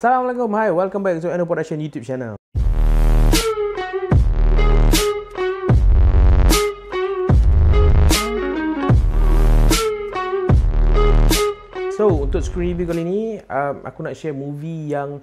Assalamualaikum, hi, welcome back to Eno Production YouTube channel. So, untuk screen review kali ni, aku nak share movie yang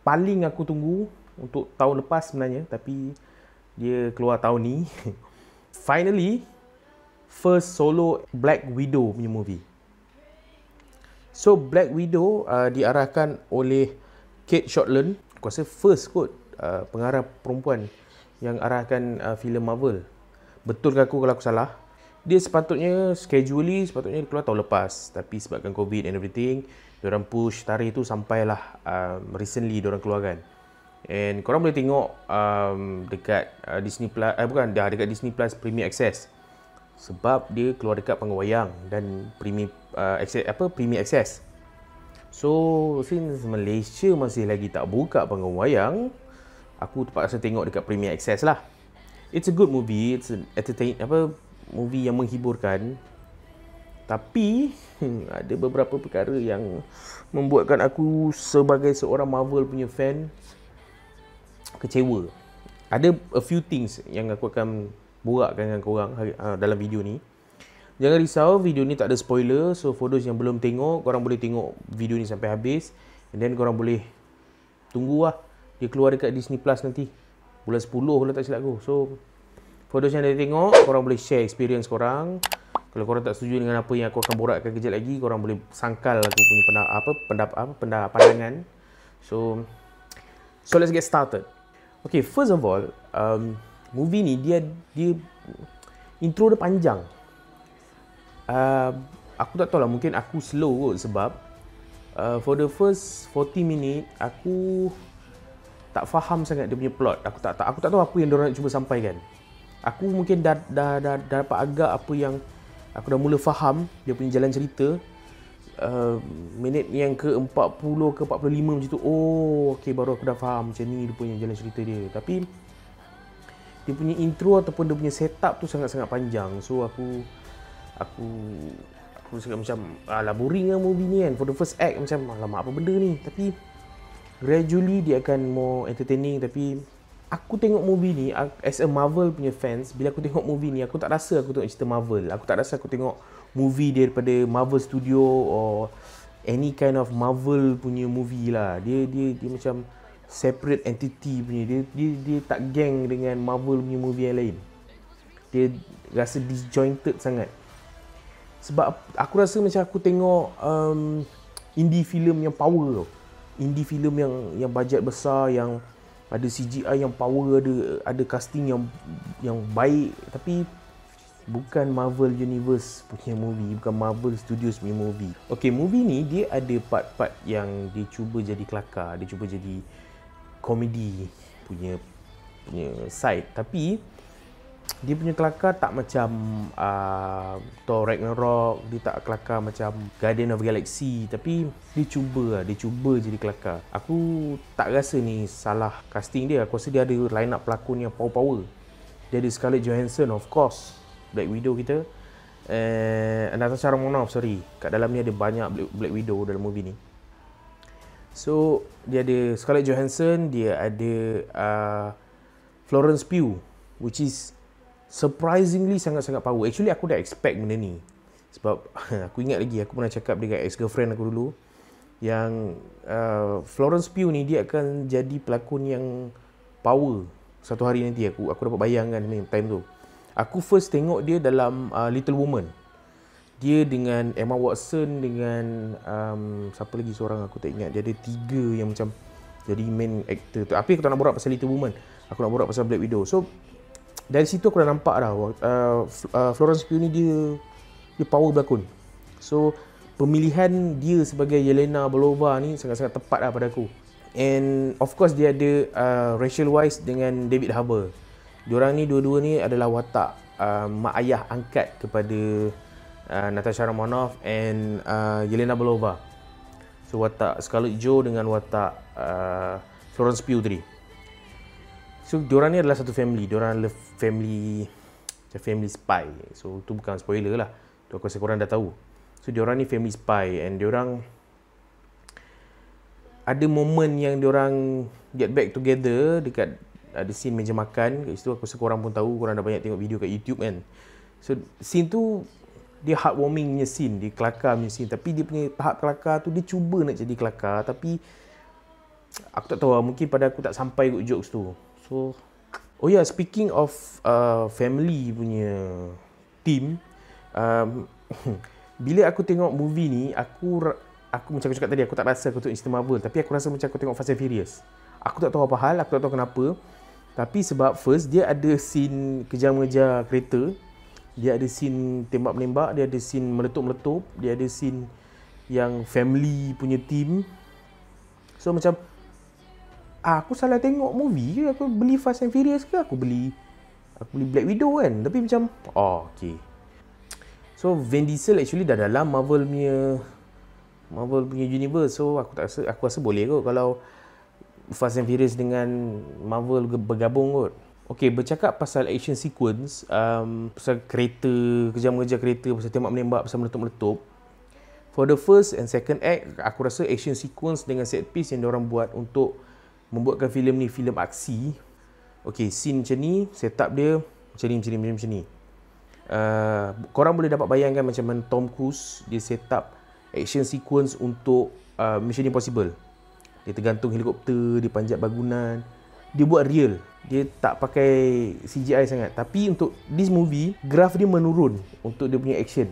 paling aku tunggu untuk tahun lepas sebenarnya, tapi dia keluar tahun ni. Finally, first solo Black Widow punya movie. So, Black Widow diarahkan oleh Kate Shortland. Aku rasa first kot pengarah perempuan yang arahkan filem Marvel. Betul ke aku kalau aku salah? Dia sepatutnya, sepatutnya keluar tahun lepas. Tapi sebabkan COVID and everything, diorang push tarikh tu sampailah recently diorang keluarkan. And korang boleh tengok dekat Disney Plus, dekat Disney Plus Premier Access. Sebab dia keluar dekat panggung wayang dan Premier Access. So, since Malaysia masih lagi tak buka panggung wayang, aku terpaksa tengok dekat Premier Access lah. It's a good movie, it's an movie yang menghiburkan. Tapi ada beberapa perkara yang membuatkan aku sebagai seorang Marvel punya fan kecewa. Ada a few things yang aku akan borakkan dengan korang dalam video ni. Jangan risau, video ni tak ada spoiler. So for those yang belum tengok, korang boleh tengok video ni sampai habis. And then korang boleh tunggu lah dia keluar dekat Disney Plus nanti bulan 10 kalau tak silap aku. So for those yang dah tengok, korang boleh share experience korang. Kalau korang tak setuju dengan apa yang aku akan borakkan kejap lagi, korang boleh sangkal aku punya pandangan. So let's get started. Okay, first of all, movie ni dia intro dia panjang. Aku tak tahu lah, mungkin aku slow kot sebab for the first 40 minit aku tak faham sangat dia punya plot. Aku tak tahu apa yang diorang nak cuba sampaikan. Aku mungkin dah dapat agak apa yang aku dah mula faham dia punya jalan cerita. Minit yang ke-40 ke 45 macam tu. Oh, okey, baru aku dah faham macam ni dia punya jalan cerita dia. Tapi dia punya intro ataupun dia punya setup tu sangat-sangat panjang. So aku cakap macam boring lah movie ni kan. For the first act macam alamak apa benda ni. Tapi gradually dia akan more entertaining. Tapi aku tengok movie ni as a Marvel punya fans, bila aku tengok movie ni aku tak rasa aku tengok cerita Marvel. Aku tak rasa aku tengok movie daripada Marvel Studio or any kind of Marvel punya movie lah. Dia macam separate entity punya. Dia tak gang dengan Marvel punya movie yang lain. Dia rasa disjointed sangat. Sebab aku rasa macam aku tengok indie film yang power tau. Indie film yang bajet besar, yang ada CGI yang power, ada casting yang baik, tapi bukan Marvel Universe punya movie, bukan Marvel Studios punya movie. Okay, movie ni dia ada part-part yang dia cuba jadi kelakar, dia cuba jadi komedi punya side, tapi dia punya kelakar tak macam Thor Ragnarok, dia tak kelakar macam Guardian of Galaxy, tapi dia cuba jadi kelakar. Aku tak rasa ni salah casting dia. Aku rasa dia ada line up pelakon yang power. Dia ada Scarlett Johansson, of course, Black Widow kita, Natasha Romanoff, kat dalam ni ada banyak Black Widow dalam movie ni. So dia ada Scarlett Johansson, dia ada Florence Pugh, which is surprisingly sangat-sangat power. Actually aku dah expect benda ni. Sebab aku ingat lagi aku pernah cakap dengan ex-girlfriend aku dulu yang Florence Pugh ni dia akan jadi pelakon yang power satu hari nanti. Aku dapat bayangkan ni time tu. Aku first tengok dia dalam Little Woman. Dia dengan Emma Watson, dengan siapa lagi seorang aku tak ingat. Dia ada 3 yang macam jadi main actor tu. Tapi aku tak nak borak pasal Little Woman. Aku nak borak pasal Black Widow. So dari situ aku dah nampak dah Florence Pugh ni dia power berlakon. So pemilihan dia sebagai Yelena Belova ni sangat-sangat tepat lah pada aku. And of course dia ada Rachel Weisz dengan David Harbour. Diorang ni dua-dua ni adalah watak mak ayah angkat kepada Natasha Romanoff and Yelena Belova. So watak Scarlett Jo dengan watak Florence Pugh tadi. So diorang ni adalah satu family. Diorang adalah family spy. So tu bukan spoiler lah, tu aku rasa korang dah tahu. So diorang ni family spy and diorang ada momen yang diorang get back together dekat ada scene meja makan. Kat situ aku rasa korang pun tahu, korang dah banyak tengok video kat YouTube kan. So scene tu dia heartwarming punya scene, dia kelakar punya scene, tapi dia punya tahap kelakar tu dia cuba nak jadi kelakar tapi aku tak tahu lah, mungkin pada aku tak sampai kot jokes tu. So oh yeah, speaking of family punya team, bila aku tengok movie ni, aku macam aku cakap tadi, aku tak rasa aku tengok cerita Marvel, tapi aku rasa macam aku tengok Fast and Furious. Aku tak tahu apa hal, aku tak tahu kenapa, tapi sebab first dia ada scene kejar-mengejar kereta, dia ada scene tembak-menembak, dia ada scene meletup-meletup, dia ada scene yang family punya team. So macam aku salah tengok movie ke? Aku beli Fast and Furious ke? Aku beli Black Widow kan? Tapi macam okay. So Vin Diesel actually dah dalam Marvel punya universe. So aku rasa boleh kot kalau Fast and Furious dengan Marvel bergabung kot. Okay, bercakap pasal action sequence, pasal kereta, kejar-mengejar kereta, pasal tembak-menembak, pasal meletup-meletup. For the first and second act, aku rasa action sequence dengan set piece yang diorang buat untuk membuatkan filem ni filem aksi. Okay, scene macam ni, setup dia macam ni. Korang boleh dapat bayangkan macam mana Tom Cruise dia setup action sequence untuk Mission Impossible. Dia tergantung helikopter, dia panjat bangunan, dia buat real. Dia tak pakai CGI sangat. Tapi untuk this movie, graf dia menurun untuk dia punya action.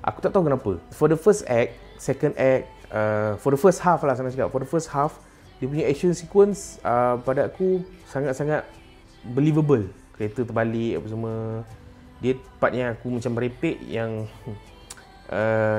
Aku tak tahu kenapa. For the first act, second act, for the first half lah, for the first half, dia punya action sequence pada aku sangat-sangat believable. Kereta terbalik apa semua. Dia part yang aku macam merepek yang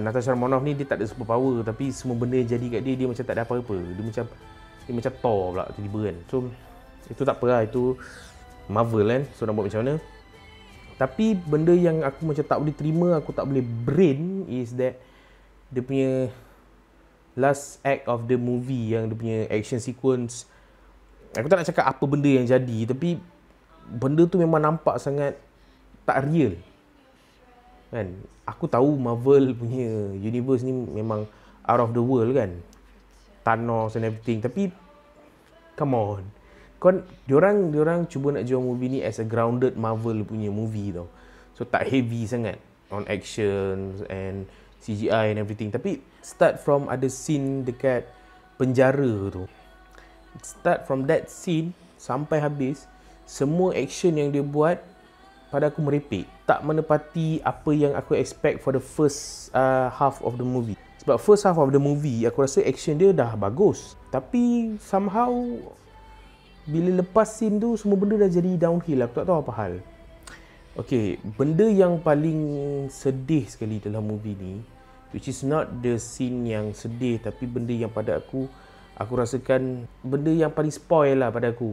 Natasha Romanoff ni dia tak ada super power, tapi semua benda yang jadi kat dia macam tak ada apa-apa. Dia macam Thor pula tiba-tiba kan. So itu tak apa lah, itu Marvel kan, so nak buat macam mana. Tapi benda yang aku macam tak boleh terima, aku tak boleh brain is that dia punya last act of the movie, yang dia punya action sequence. Aku tak nak cakap apa benda yang jadi, tapi benda tu memang nampak sangat tak real kan. Aku tahu Marvel punya universe ni memang out of the world kan, Thanos and everything, tapi come on, diorang cuba nak jual movie ni as a grounded Marvel punya movie tau. So tak heavy sangat on action and CGI and everything. Tapi start from ada scene dekat penjara tu, start from that scene sampai habis, semua action yang dia buat pada aku merepek. Tak menepati apa yang aku expect for the first half of the movie. Sebab first half of the movie aku rasa action dia dah bagus, tapi somehow bila lepas scene tu semua benda dah jadi downhill. Aku tak tahu apa hal. Okay, benda yang paling sedih sekali dalam movie ni, which is not the scene yang sedih, tapi benda yang pada aku rasakan benda yang paling spoil lah pada aku.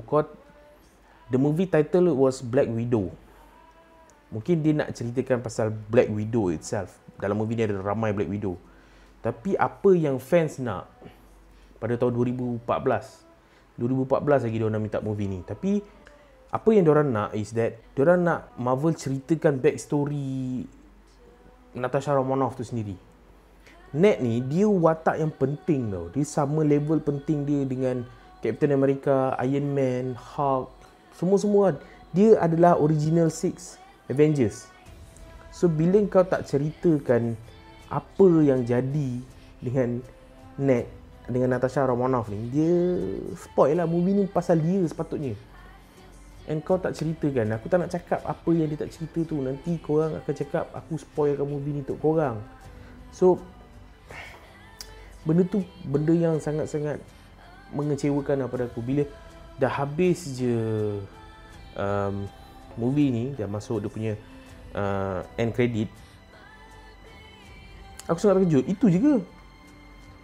The movie title was Black Widow. Mungkin dia nak ceritakan pasal Black Widow itself. Dalam movie ni ada ramai Black Widow. Tapi apa yang fans nak pada tahun 2014 lagi diorang minta movie ni. Tapi apa yang diorang nak is that diorang nak Marvel ceritakan backstory Natasha Romanoff tu sendiri. Ned ni dia watak yang penting tau. Dia sama level penting dia dengan Captain America, Iron Man, Hulk, semua-semua. Dia adalah original 6 Avengers. So bila kau tak ceritakan apa yang jadi dengan Ned, dengan Natasha Romanoff ni, dia spoil lah movie ni pasal dia sepatutnya. And kau tak ceritakan. Aku tak nak cakap apa yang dia tak cerita tu. Nanti korang akan cakap aku spoilkan movie ni untuk korang. So benda tu benda yang sangat-sangat mengecewakan pada aku. Bila dah habis je movie ni, dah masuk dia punya end credit, aku sangat terkejut. Itu je ke?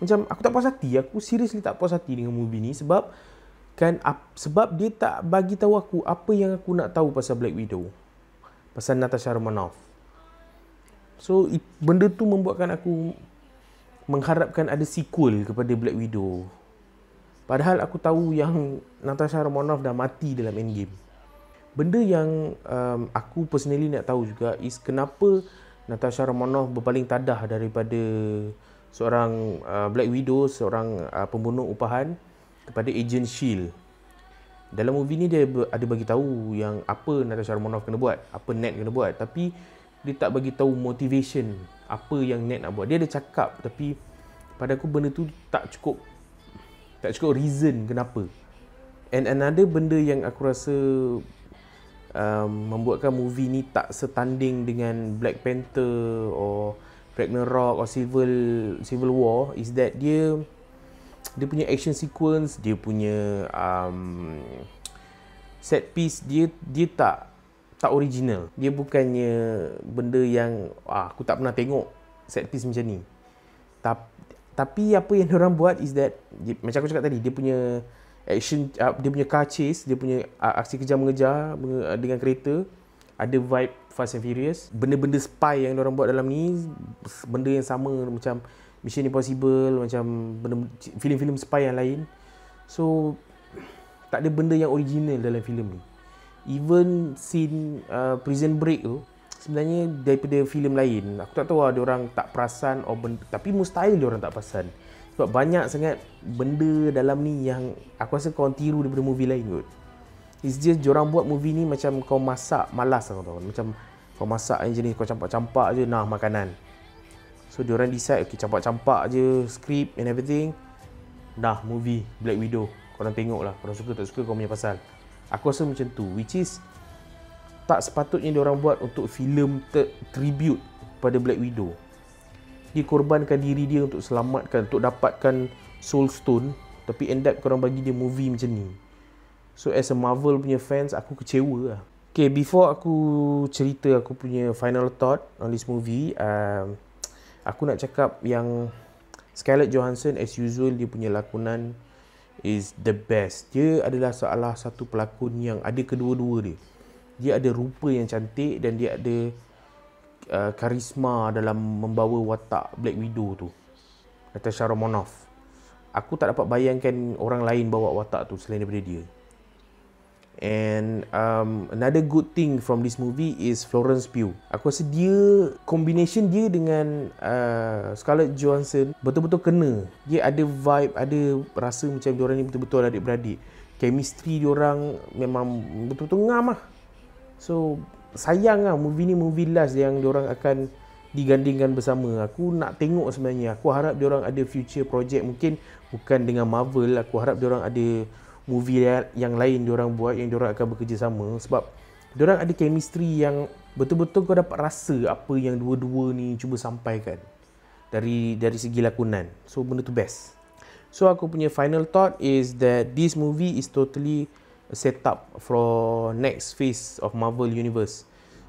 Macam aku tak puas hati. Aku seriously tak puas hati dengan movie ni sebab dia tak bagi tahu aku apa yang aku nak tahu pasal Black Widow, pasal Natasha Romanoff. So benda tu membuatkan aku mengharapkan ada sequel kepada Black Widow. Padahal aku tahu yang Natasha Romanoff dah mati dalam Endgame. Benda yang aku personally nak tahu juga is kenapa Natasha Romanoff berpaling tadah daripada seorang Black Widow, seorang pembunuh upahan kepada Agent Shield. Dalam movie ni dia ada bagi tahu yang apa Natasha Romanoff kena buat, apa Ned kena buat, tapi dia tak bagi tahu motivation apa yang Ned nak buat. Dia ada cakap, tapi pada aku benda tu tak cukup reason kenapa. And another benda yang aku rasa membuatkan movie ni tak setanding dengan Black Panther or Ragnarok or Civil War is that dia punya action sequence, dia punya set piece dia tak original. Dia bukannya benda yang aku tak pernah tengok set piece macam ni. Tapi apa yang diorang buat is that macam aku cakap tadi, dia punya action, dia punya car chase, dia punya aksi kejar mengejar dengan kereta, ada vibe Fast and Furious. Benda-benda spy yang diorang buat dalam ni benda yang sama macam Mission Impossible, macam filem-filem spy yang lain. So tak ada benda yang original dalam filem ni. Even scene Prison Break tu sebenarnya daripada filem lain. Aku tak tahu diorang tak perasan tapi mustahil diorang tak perasan. Sebab banyak sangat benda dalam ni yang aku rasa korang tiru daripada movie lain kot. It's just diorang buat movie ni macam kau masak malas kau tahu. Macam kau masak yang jenis kau campak-campak je makanan. So diorang decide okay, campak-campak je script and everything. Dah movie Black Widow. Korang tengok lah, korang suka tak suka kau punya pasal. Aku rasa macam tu, which is tak sepatutnya diorang buat untuk filem tribute pada Black Widow. Dia korbankan diri dia untuk selamatkan, untuk dapatkan Soul Stone, tapi end up korang bagi dia movie macam ni. So as a Marvel punya fans, aku kecewa lah. Okay, before aku cerita aku punya final thought on this movie, aku nak cakap yang Scarlett Johansson as usual, dia punya lakonan is the best. Dia adalah salah satu pelakon yang ada kedua-dua dia. Dia ada rupa yang cantik dan dia ada karisma dalam membawa watak Black Widow tu, Natasha Romanoff. Aku tak dapat bayangkan orang lain bawa watak tu selain daripada dia. And another good thing from this movie is Florence Pugh. Aku rasa dia, combination dia dengan Scarlett Johansson betul-betul kena. Dia ada vibe, ada rasa macam diorang ni betul-betul adik-beradik. Chemistry diorang memang betul-betul ngam lah. So sayang lah movie ni movie last yang diorang akan digandingkan bersama. Aku nak tengok sebenarnya. Aku harap diorang ada future project, mungkin bukan dengan Marvel. Aku harap diorang ada movie yang lain diorang buat, yang diorang akan bekerjasama. Sebab diorang ada chemistry yang betul-betul kau dapat rasa apa yang dua-dua ni cuba sampaikan dari segi lakonan. So benda tu best. So aku punya final thought is that this movie is totally a setup for next phase of Marvel Universe.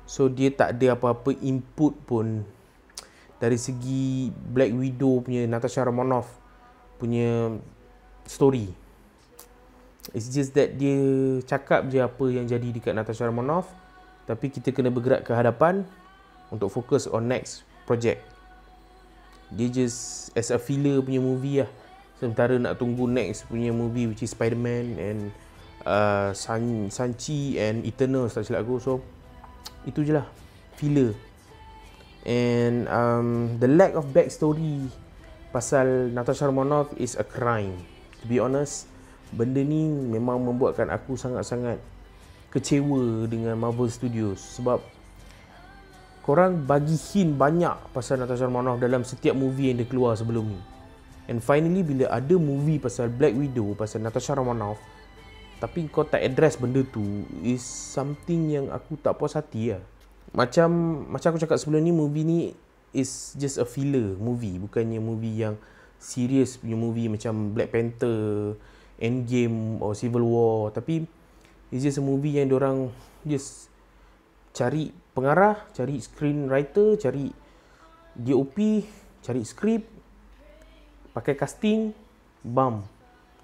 So dia tak ada apa-apa input pun dari segi Black Widow punya, Natasha Romanoff punya story. It's just that dia cakap je apa yang jadi dekat Natasha Romanoff, tapi kita kena bergerak ke hadapan untuk fokus on next project. Dia just as a filler punya movie lah. Sementara nak tunggu next punya movie which is Spider-Man and Shang-Chi and Eternals tak silap aku. So itu je lah, filler. And the lack of backstory pasal Natasha Romanoff is a crime. To be honest, benda ni memang membuatkan aku sangat-sangat kecewa dengan Marvel Studios. Sebab korang bagi hint banyak pasal Natasha Romanoff dalam setiap movie yang dia keluar sebelum ni. And finally bila ada movie pasal Black Widow, pasal Natasha Romanoff, tapi kau tak address benda tu, is something yang aku tak puas hati lah. Macam aku cakap sebelum ni, movie ni is just a filler movie. Bukannya movie yang serious punya movie macam Black Panther, Endgame or Civil War. Tapi it's just a movie yang diorang just cari pengarah, cari screenwriter, cari DOP, cari skrip, pakai casting, bam,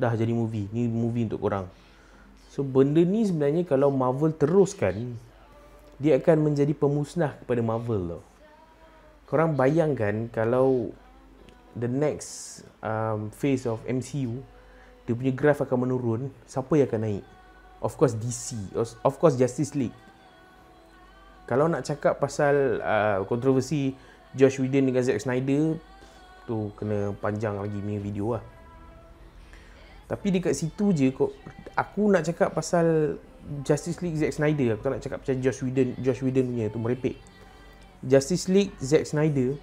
dah jadi movie. Ni movie untuk korang. So benda ni sebenarnya kalau Marvel teruskan, dia akan menjadi pemusnah kepada Marvel tau. Korang bayangkan kalau the next phase of MCU, dia punya graph akan menurun, siapa yang akan naik? Of course DC, of course Justice League. Kalau nak cakap pasal kontroversi Joss Whedon dengan Zack Snyder, tu kena panjang lagi punya video lah. Tapi dekat situ je kok aku nak cakap pasal Justice League Zack Snyder. Aku tak nak cakap pasal Joss Whedon punya tu, merepek. Justice League Zack Snyder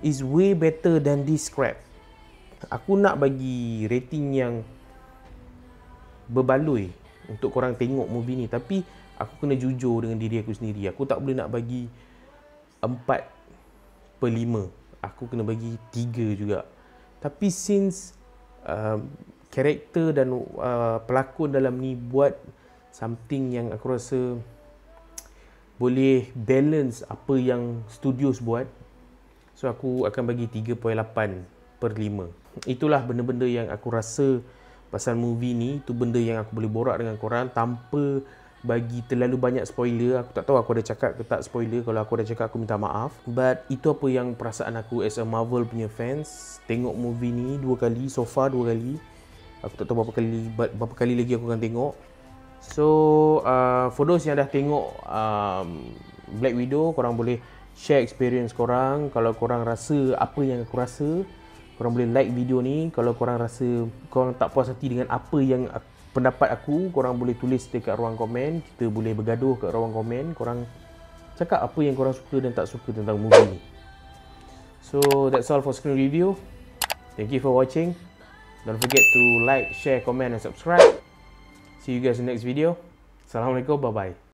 is way better than this crap. Aku nak bagi rating yang berbaloi untuk korang tengok movie ni, tapi aku kena jujur dengan diri aku sendiri. Aku tak boleh nak bagi 4/5. Aku kena bagi 3 juga. Tapi since karakter dan pelakon dalam ni buat something yang aku rasa boleh balance apa yang studios buat, so aku akan bagi 3.8/5. Itulah benda-benda yang aku rasa pasal movie ni. Itu benda yang aku boleh borak dengan korang tanpa bagi terlalu banyak spoiler. Aku tak tahu aku ada cakap ke tak spoiler. Kalau aku ada cakap, aku minta maaf. But itu apa yang perasaan aku as a Marvel punya fans. Tengok movie ni 2 kali, so far 2 kali. Aku tak tahu berapa kali lagi aku akan tengok. So for those yang dah tengok Black Widow, korang boleh share experience korang. Kalau korang rasa apa yang aku rasa, korang boleh like video ni. Kalau korang rasa korang tak puas hati dengan apa yang pendapat aku, korang boleh tulis dekat ruang komen. Kita boleh bergaduh kat ruang komen. Korang cakap apa yang korang suka dan tak suka tentang movie ni. So that's all for screen review. Thank you for watching. Don't forget to like, share, comment and subscribe. See you guys in the next video. Assalamualaikum, bye bye.